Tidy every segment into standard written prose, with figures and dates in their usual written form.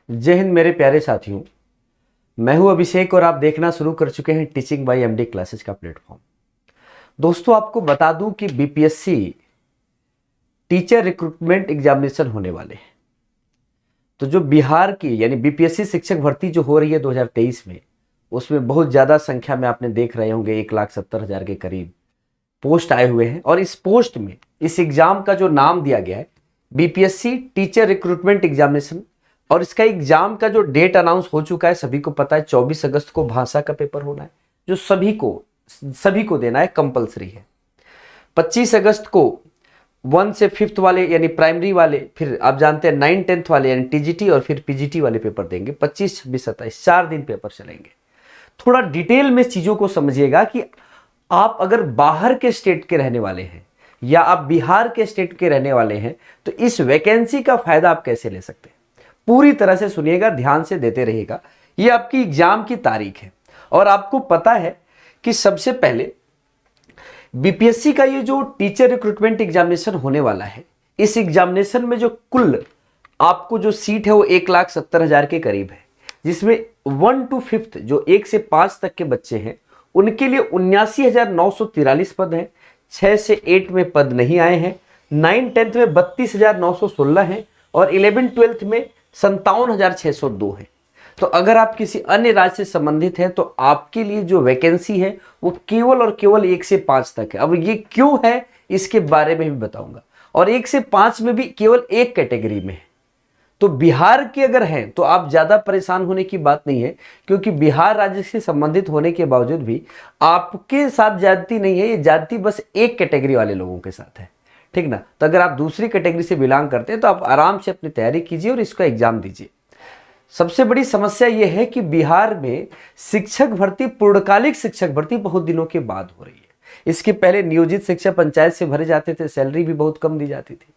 जय हिंद मेरे प्यारे साथियों। मैं हूं अभिषेक और आप देखना शुरू कर चुके हैं टीचिंग बाय एमडी क्लासेस का प्लेटफॉर्म। दोस्तों, आपको बता दूं कि बीपीएससी टीचर रिक्रूटमेंट एग्जामिनेशन होने वाले हैं। तो जो बिहार की यानी बीपीएससी शिक्षक भर्ती जो हो रही है 2023 में, उसमें बहुत ज़्यादा संख्या में आपने देख रहे होंगे 1,70,000 के करीब पोस्ट आए हुए हैं। और इस पोस्ट में इस एग्जाम का जो नाम दिया गया है बीपीएससी टीचर रिक्रूटमेंट एग्जामिनेशन, और इसका एग्जाम का जो डेट अनाउंस हो चुका है, सभी को पता है 24 अगस्त को भाषा का पेपर होना है, जो सभी को देना है, कंपलसरी है। 25 अगस्त को 1 से 5th वाले यानी प्राइमरी वाले, फिर आप जानते हैं 9 10th वाले यानी टीजीटी और फिर पीजीटी वाले पेपर देंगे। 25 26 27 4 दिन पेपर चलेंगे। थोड़ा डिटेल में चीजों को समझिएगा कि आप अगर बाहर के स्टेट के रहने वाले हैं या आप बिहार के स्टेट के रहने वाले हैं तो इस वैकेंसी का फायदा आप कैसे ले सकते हैं। पूरी तरह से सुनिएगा, ध्यान से देते रहिएगा। ये आपकी एग्जाम की तारीख है और आपको पता है कि सबसे पहले बीपीएससी का ये जो टीचर रिक्रूटमेंट एग्जामिनेशन होने वाला है, इस एग्जामिनेशन में जो कुल आपको जो सीट है वो 1,70,000 के करीब है, जिसमें 1 to 5th जो 1 से 5 तक के बच्चे हैं उनके लिए 79,943 पद हैं। 6 से 8 में पद नहीं आए हैं। 9 10th में 32,916 हैं और 11 12th में 57,602 है। तो अगर आप किसी अन्य राज्य से संबंधित हैं तो आपके लिए जो वैकेंसी है वो केवल और केवल 1 से 5 तक है। अब ये क्यों है इसके बारे में भी बताऊंगा। और 1 से 5 में भी केवल एक कैटेगरी में है। तो बिहार के अगर हैं तो आप ज्यादा परेशान होने की बात नहीं है, क्योंकि बिहार राज्य से संबंधित होने के बावजूद भी आपके साथ ज्यादती नहीं है। ये ज्यादती बस एक कैटेगरी वाले लोगों के साथ है, ठीक ना। तो अगर आप दूसरी कैटेगरी से बिलोंग करते हैं तो आप आराम से अपनी तैयारी कीजिए और इसका एग्जाम दीजिए। सबसे बड़ी समस्या यह है कि बिहार में शिक्षक भर्ती, पूर्णकालिक शिक्षक भर्ती बहुत दिनों के बाद हो रही है। इसके पहले नियोजित शिक्षक पंचायत से भरे जाते थे, सैलरी भी बहुत कम दी जाती थी।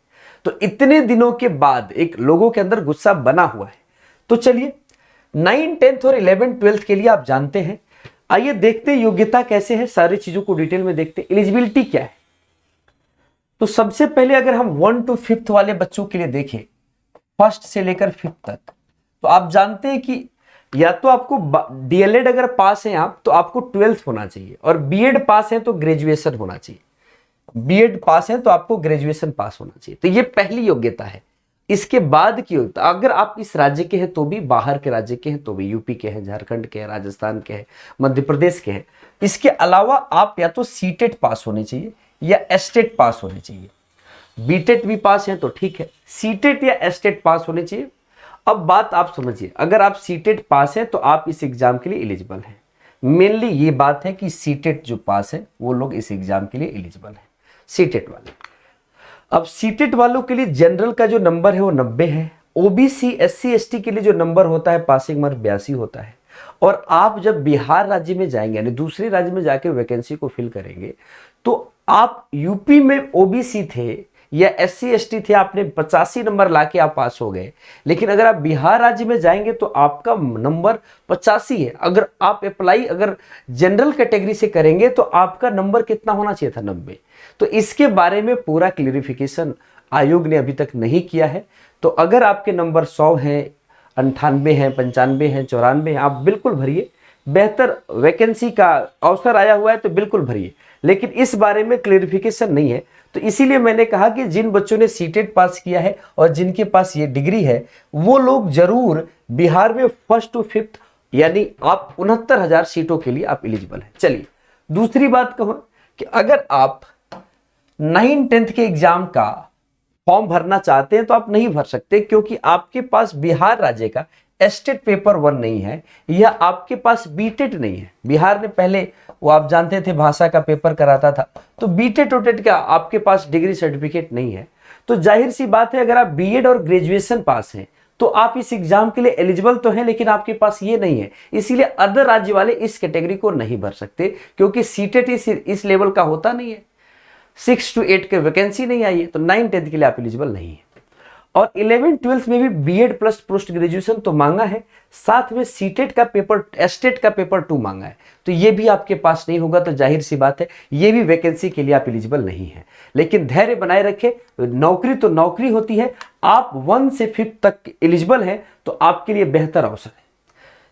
तो इतने दिनों के बाद एक लोगों के अंदर गुस्सा बना हुआ है। तो चलिए 9 10th और 11 12th के लिए आप जानते हैं। आइए देखते हैं योग्यता कैसे है, सारी चीजों को डिटेल में देखते हैं। एलिजिबिलिटी क्या है। तो सबसे पहले अगर हम 1 to 5th वाले बच्चों के लिए देखें, 1st से लेकर 5th तक, तो आप जानते हैं कि या तो आपको डीएलएड अगर पास हैं आप तो आपको 12th होना चाहिए, और बीएड पास है तो ग्रेजुएशन होना चाहिए। बीएड पास है तो आपको ग्रेजुएशन पास होना चाहिए। तो ये पहली योग्यता है। इसके बाद की योग्यता, अगर आप इस राज्य के हैं तो भी, बाहर के राज्य के हैं तो भी, यूपी के हैं, झारखंड के हैं, राजस्थान के हैं, मध्य प्रदेश के हैं, इसके अलावा आप या तो सीटेट पास होने चाहिए या एस्टेट पास होने चाहिए। बीटेट भी पास है तो ठीक है, सीटेट या एस्टेट पास होने चाहिए। अब बात आप समझिए, अगर आप सीटेट पास है तो आप इस एग्जाम के लिए एलिजिबल हैं। मेनली ये बात है कि सीटेट जो पास है वो लोग इस एग्जाम के लिए एलिजिबल है, सीटेट वाले। अब सीटेट वालों के लिए जनरल का जो नंबर है वो 90 है। ओबीसी एससी एसटी के लिए जो नंबर होता है, पासिंग मार्क 82 होता है। और आप जब बिहार राज्य में जाएंगे यानी दूसरे राज्य में जाके वैकेंसी को फिल करेंगे तो आप यूपी में ओबीसी थे या एससी एसटी थे, आपने 85 नंबर लाके आप पास हो गए। लेकिन अगर आप बिहार राज्य में जाएंगे तो आपका नंबर 85 है। अगर आप अप्लाई अगर जनरल कैटेगरी से करेंगे तो आपका नंबर कितना होना चाहिए था, 90। तो इसके बारे में पूरा क्लियरिफिकेशन आयोग ने अभी तक नहीं किया है। तो अगर आपके नंबर 100 हैं, 98 हैं, 95 हैं, 94 हैं, आप बिल्कुल भरिए। बेहतर वैकेंसी का अवसर आया हुआ है तो बिल्कुल भरिए, लेकिन इस बारे में क्लियरिफिकेशन नहीं है। तो इसीलिए मैंने कहा कि जिन बच्चों ने सीटेट पास किया है और जिनके पास ये डिग्री है वो लोग जरूर बिहार में 1st to 5th यानी आप 69,000 सीटों के लिए आप एलिजिबल हैं। चलिए दूसरी बात कहूं कि अगर आप 9 10th के एग्जाम का फॉर्म भरना चाहते हैं तो आप नहीं भर सकते, क्योंकि आपके पास बिहार राज्य का एस्टेट पेपर 1 नहीं है या आपके पास बीटेट नहीं है। बिहार ने पहले वो आप जानते थे भाषा का पेपर कराता था, तो बीटेट ओटेट का आपके पास डिग्री सर्टिफिकेट नहीं है। तो जाहिर सी बात है, अगर आप बीएड और ग्रेजुएशन पास हैं तो आप इस एग्जाम के लिए एलिजिबल तो हैं, लेकिन आपके पास ये नहीं है। इसीलिए अदर राज्य वाले इस कैटेगरी को नहीं भर सकते, क्योंकि सीटेट इस लेवल का होता नहीं है। 6 to 8 के वैकेंसी नहीं आई है, तो 9 10th के लिए आप एलिजिबल नहीं है। और 11th-12th में भी बीएड प्लस पोस्ट ग्रेजुएशन तो मांगा है, साथ में सीटेट का पेपर, एस्टेट का पेपर 2 मांगा है। तो ये भी आपके पास नहीं होगा तो जाहिर सी बात है ये भी वैकेंसी के लिए आप एलिजिबल नहीं है। लेकिन धैर्य बनाए रखें, नौकरी तो नौकरी होती है। आप 1 से 5th तक एलिजिबल हैं तो आपके लिए बेहतर अवसर है।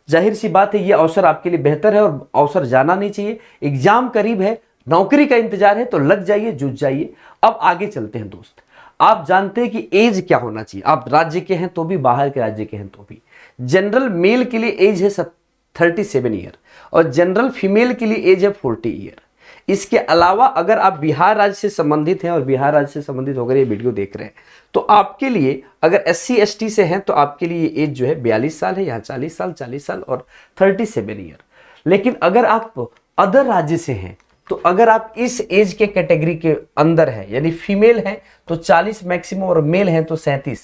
जाहिर सी बात है ये अवसर आपके लिए बेहतर है और अवसर जाना नहीं चाहिए। एग्जाम करीब है, नौकरी का इंतजार है तो लग जाइए, जुट जाइए। अब आगे चलते हैं दोस्त। आप जानते हैं कि एज क्या होना चाहिए, आप राज्य के हैं तो भी, बाहर के राज्य के हैं तो भी। जनरल मेल के लिए एज है 37 ईयर और जनरल फीमेल के लिए एज है 40 ईयर। इसके अलावा अगर आप बिहार राज्य से संबंधित हैं और बिहार राज्य से संबंधित होकर ये वीडियो देख रहे हैं तो आपके लिए, अगर SC ST से हैं तो आपके लिए एज जो है 42 साल है, यहाँ 40 साल, 40 साल और 37 ईयर। लेकिन अगर आप अदर राज्य से हैं तो अगर आप इस एज के कैटेगरी के अंदर है, यानी फीमेल है तो 40 मैक्सिमम और मेल है तो 37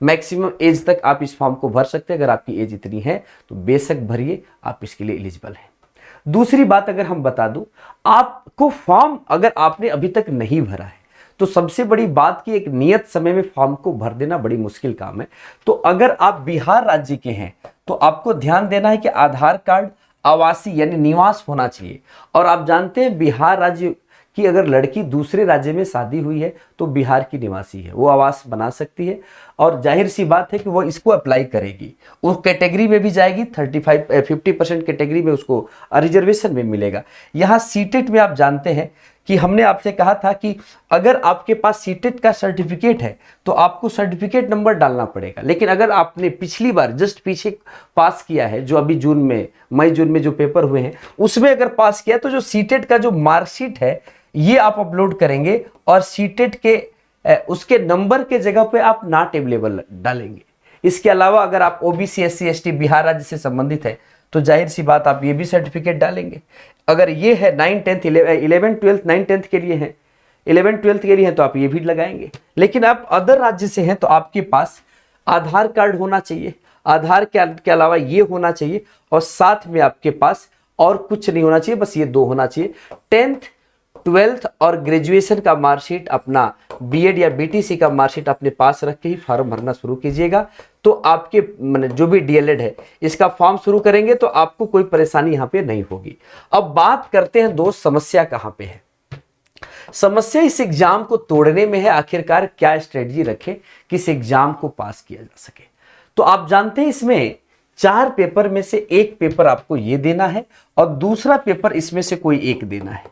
मैक्सिमम एज तक आप इस फॉर्म को भर सकते हैं। अगर आपकी एज इतनी है तो बेशक भरिए, आप इसके लिए एलिजिबल हैं। दूसरी बात अगर हम बता दूं, आपको फॉर्म अगर आपने अभी तक नहीं भरा है तो सबसे बड़ी बात की एक नियत समय में फॉर्म को भर देना बड़ी मुश्किल काम है। तो अगर आप बिहार राज्य के हैं तो आपको ध्यान देना है कि आधार कार्ड आवासीय यानी निवास होना चाहिए। और आप जानते हैं बिहार राज्य की अगर लड़की दूसरे राज्य में शादी हुई है तो बिहार की निवासी है, वो आवास बना सकती है और जाहिर सी बात है कि वो इसको अप्लाई करेगी, उस कैटेगरी में भी जाएगी। 50% कैटेगरी में उसको रिजर्वेशन में मिलेगा। यहाँ सीटेट में आप जानते हैं कि हमने आपसे कहा था कि अगर आपके पास सीटेट का सर्टिफिकेट है तो आपको सर्टिफिकेट नंबर डालना पड़ेगा। लेकिन अगर आपने पिछली बार जस्ट पीछे पास किया है, जो अभी मई जून में जो पेपर हुए हैं उसमें अगर पास किया तो जो सीटेट का जो मार्कशीट है ये आप अपलोड करेंगे और सीटेट के उसके नंबर के जगह पे आप नॉट अवेलेबल डालेंगे। इसके अलावा अगर आप OBC SC ST बिहार राज्य से संबंधित है तो जाहिर सी बात आप ये भी सर्टिफिकेट डालेंगे। अगर ये है 9, 10, 11, 12, 9, 10 के लिए है, 11, 12 के लिए है तो आप ये भी लगाएंगे। लेकिन आप अदर राज्य से हैं तो आपके पास आधार कार्ड होना चाहिए, आधार के अलावा ये होना चाहिए और साथ में आपके पास और कुछ नहीं होना चाहिए, बस ये 2 होना चाहिए। 10th 12th और ग्रेजुएशन का मार्कशीट, अपना बीएड या बीटीसी का मार्कशीट अपने पास रख के ही फॉर्म भरना शुरू कीजिएगा। तो आपके जो भी डीएलएड है इसका फॉर्म शुरू करेंगे तो आपको कोई परेशानी यहाँ पे नहीं होगी। अब बात करते हैं दोस्त, समस्या कहाँ पे है। समस्या इस एग्जाम को तोड़ने में है। आखिरकार क्या स्ट्रेटजी रखे कि इस एग्जाम को पास किया जा सके। तो आप जानते हैं इसमें 4 पेपर में से एक पेपर आपको ये देना है और दूसरा पेपर इसमें से कोई एक देना है।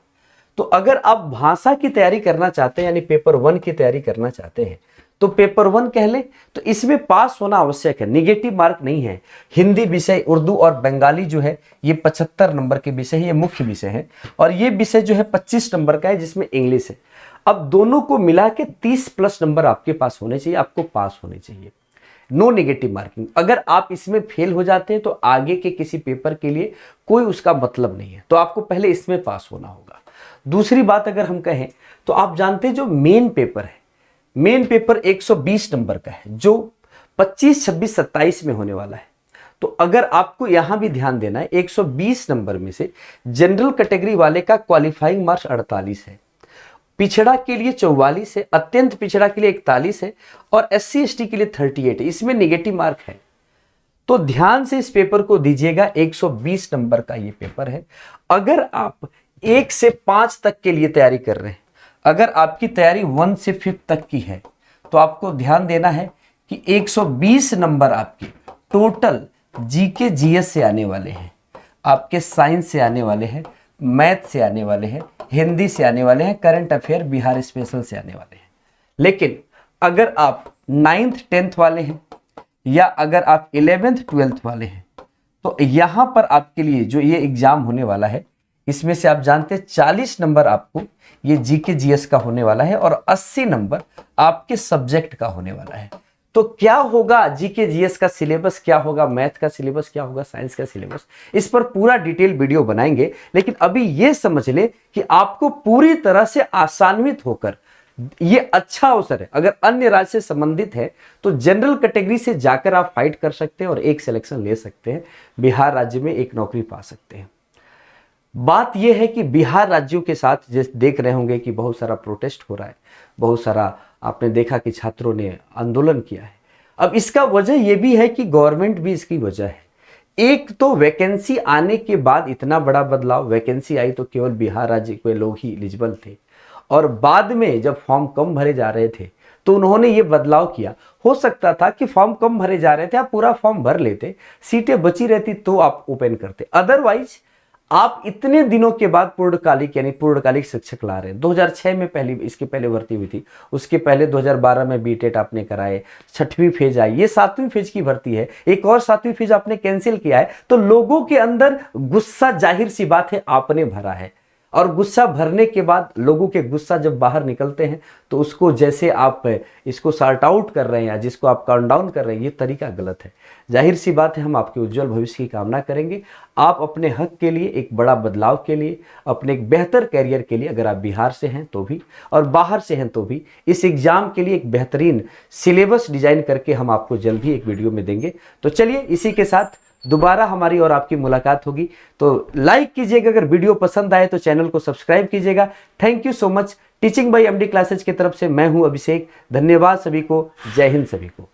तो अगर आप भाषा की तैयारी करना चाहते हैं यानी पेपर 1 की तैयारी करना चाहते हैं तो पेपर 1 कह ले तो इसमें पास होना आवश्यक है, निगेटिव मार्क नहीं है। हिंदी विषय, उर्दू और बंगाली जो है ये 75 नंबर के विषय है, ये मुख्य विषय है। और ये विषय जो है 25 नंबर का है जिसमें इंग्लिश है। अब दोनों को मिला के 30+ नंबर आपके पास होने चाहिए, आपको पास होने चाहिए। No negative marking. अगर आप इसमें फेल हो जाते हैं तो आगे के किसी पेपर के लिए कोई उसका मतलब नहीं है, तो आपको पहले इसमें पास होना होगा। दूसरी बात अगर हम कहें तो आप जानते हैं जो मेन पेपर है, मेन पेपर 120 नंबर का है जो 25, 26, 27 में होने वाला है। तो अगर आपको यहां भी ध्यान देना है 120 नंबर में से जनरल कैटेगरी वाले का क्वालिफाइंग मार्क्स 48 है, पिछड़ा के लिए 44 है, अत्यंत पिछड़ा के लिए 41 है और SC ST के लिए 38 है। इसमें निगेटिव मार्क है। तो ध्यान से इस पेपर को दीजिएगा, 120 नंबर का ये पेपर है। अगर आप 1 से 5 तक के लिए तैयारी कर रहे हैं, अगर आपकी तैयारी 1 से 5 तक की है तो आपको ध्यान देना है कि 120 नंबर आपके टोटल जीके जीएस से आने वाले हैं, आपके साइंस से आने वाले हैं, मैथ से आने वाले हैं, हिंदी से आने वाले हैं, करंट अफेयर बिहार स्पेशल से आने वाले हैं। लेकिन अगर आप 9th 10th वाले हैं या अगर आप 11th 12th वाले हैं तो यहां पर आपके लिए जो ये एग्जाम होने वाला है इसमें से आप जानते हैं 40 नंबर आपको ये जीके जीएस का होने वाला है और 80 नंबर आपके सब्जेक्ट का होने वाला है। तो क्या होगा जीके जीएस का सिलेबस, क्या होगा मैथ का सिलेबस, क्या होगा साइंस का सिलेबस, इस पर पूरा डिटेल वीडियो बनाएंगे। लेकिन अभी ये समझ ले कि आपको पूरी तरह से आसान्वित होकर ये अच्छा अवसर है। अगर अन्य राज्य से संबंधित है तो जनरल कैटेगरी से जाकर आप फाइट कर सकते हैं और एक सिलेक्शन ले सकते हैं, बिहार राज्य में एक नौकरी पा सकते हैं। बात यह है कि बिहार राज्यों के साथ जैसे देख रहे होंगे कि बहुत सारा प्रोटेस्ट हो रहा है, बहुत सारा आपने देखा कि छात्रों ने आंदोलन किया है। अब इसका वजह यह भी है कि गवर्नमेंट भी इसकी वजह है। एक तो वैकेंसी आने के बाद इतना बड़ा बदलाव, वैकेंसी आई तो केवल बिहार राज्य के लोग ही एलिजिबल थे, और बाद में जब फॉर्म कम भरे जा रहे थे तो उन्होंने ये बदलाव किया। हो सकता था कि फॉर्म कम भरे जा रहे थे, आप पूरा फॉर्म भर लेते, सीटें बची रहती तो आप ओपन करते। अदरवाइज आप इतने दिनों के बाद पूर्णकालिक यानी पूर्णकालिक शिक्षक ला रहे हैं। 2006 में पहली इसके पहले भर्ती हुई थी, उसके पहले 2012 में बीटेट आपने कराए, 6वीं फेज आई, ये 7वीं फेज की भर्ती है, एक और 7वीं फेज आपने कैंसिल किया है। तो लोगों के अंदर गुस्सा जाहिर सी बात है आपने भरा है, और गुस्सा भरने के बाद लोगों के गुस्सा जब बाहर निकलते हैं तो उसको जैसे आप इसको सॉर्ट आउट कर रहे हैं या जिसको आप काउंट डाउन कर रहे हैं, ये तरीका गलत है। जाहिर सी बात है हम आपके उज्जवल भविष्य की कामना करेंगे। आप अपने हक के लिए, एक बड़ा बदलाव के लिए, अपने एक बेहतर कैरियर के लिए, अगर आप बिहार से हैं तो भी और बाहर से हैं तो भी, इस एग्जाम के लिए एक बेहतरीन सिलेबस डिजाइन करके हम आपको जल्द ही एक वीडियो में देंगे। तो चलिए इसी के साथ दोबारा हमारी और आपकी मुलाकात होगी। तो लाइक कीजिएगा, अगर वीडियो पसंद आए तो चैनल को सब्सक्राइब कीजिएगा। Thank you so much. Teaching bye MD classes की तरफ से मैं हूं अभिषेक। धन्यवाद सभी को। जय हिंद सभी को।